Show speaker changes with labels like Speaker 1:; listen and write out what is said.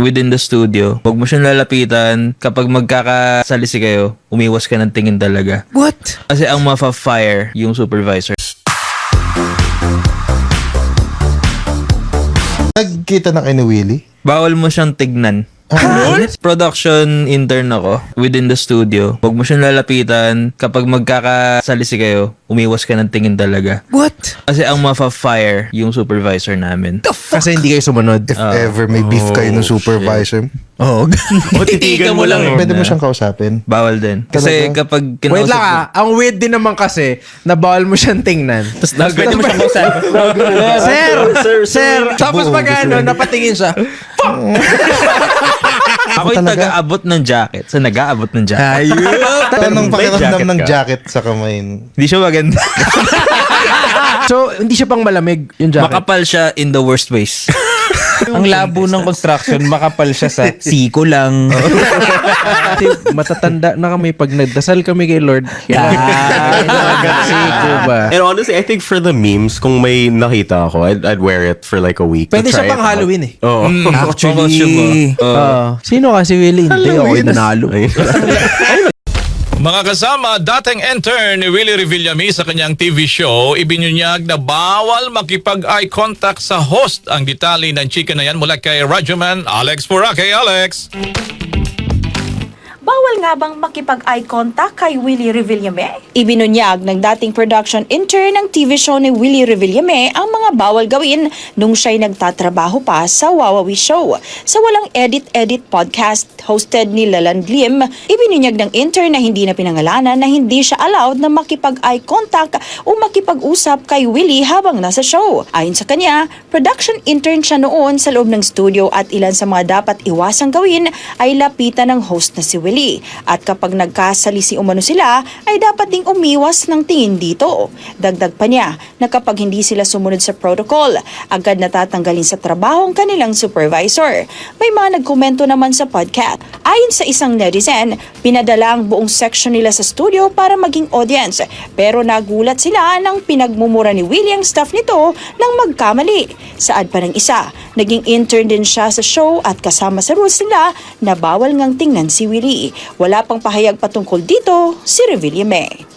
Speaker 1: within the studio. Huwag mo siyang lalapitan. Kapag magkakasalisi kayo, umiwas ka ng tingin talaga.
Speaker 2: What?
Speaker 1: Kasi ang mafa-fire yung supervisor.
Speaker 3: Nagkita na kay ni Willie?
Speaker 1: Bawal mo siyang tignan. Production intern ako within the studio. Huwag mo siyang lalapitan. Kapag magkakasalisi kayo, umiwas ka ng tingin talaga.
Speaker 2: What?
Speaker 1: Kasi ang mafa-fire yung supervisor namin.
Speaker 2: Kasi hindi kayo sumunod.
Speaker 3: If ever may beef kayo ng supervisor,
Speaker 2: Oo.
Speaker 4: O titigan mo lang.
Speaker 3: pwede mo siyang kausapin.
Speaker 1: Bawal din. Kasi
Speaker 3: Talaga?
Speaker 1: kapag
Speaker 2: Wait lang ang weird din naman kasi na bawal mo siyang tingnan.
Speaker 4: Tapos pwede mo siyang kausapin.
Speaker 2: Sir! Tapos pag ano, napatingin siya.
Speaker 1: ako yung taga-abot ng jacket. So, nag-aabot ng jacket.
Speaker 2: Ayun!
Speaker 3: Anong
Speaker 4: May
Speaker 3: pakiramdam
Speaker 4: jacket
Speaker 3: ng
Speaker 4: ka?
Speaker 3: jacket sa kamay?
Speaker 1: Hindi siya maganda.
Speaker 2: So, hindi siya pang malamig yung jacket.
Speaker 1: Makapal siya in the worst ways.
Speaker 4: Ang labo ng construction, makapal siya sa siko lang.
Speaker 2: Kasi matatanda na kami pag nagdasal kami kay Lord. Siko ba?
Speaker 5: And honestly, I think for the memes, kung may nakita ako, I'd wear it for like a week. to
Speaker 2: Pwede
Speaker 5: try
Speaker 2: siya pang
Speaker 5: it out.
Speaker 2: Halloween eh.
Speaker 5: Oo.
Speaker 1: Actually,
Speaker 2: Sino kasi Willie? Hindi ako yung nanalo.
Speaker 6: Mga kasama, dating intern ni Willie Revillame sa kanyang TV show, ibinunyag na bawal makipag-eye contact sa host. Ang detalye ng chika na yan mula kay Radyoman Alex Purake. Alex!
Speaker 7: Bawal nga bang makipag-eye contact kay Willie Revillame? Ibinunyag ng dating production intern ng TV show ni Willie Revillame ang mga bawal gawin nung siya'y nagtatrabaho pa sa Wawawi Show. Sa walang edit-edit podcast hosted ni Lalan Glim, ibinunyag ng intern na hindi na pinangalanan na hindi siya allowed na makipag-eye contact o makipag-usap kay Willie habang nasa show. Ayon sa kanya, production intern siya noon sa loob ng studio at ilan sa mga dapat iwasang gawin ay lapitan ng host na si Willie. At kapag nagkasalisi umano sila, ay dapat ding umiwas ng tingin dito. Dagdag pa niya na kapag hindi sila sumunod sa protocol, agad natatanggalin sa trabaho ang kanilang supervisor. May mga nagkomento naman sa podcast. Ayon sa isang netizen, pinadala ang buong section nila sa studio para maging audience. Pero nagulat sila nang pinagmumura ni Willie ang staff nito nang magkamali. Saad pa ng isa, naging intern din siya sa show at kasama sa rules nila na bawal ngang tingnan si Willie. Wala pang pahayag patungkol dito si Revillame.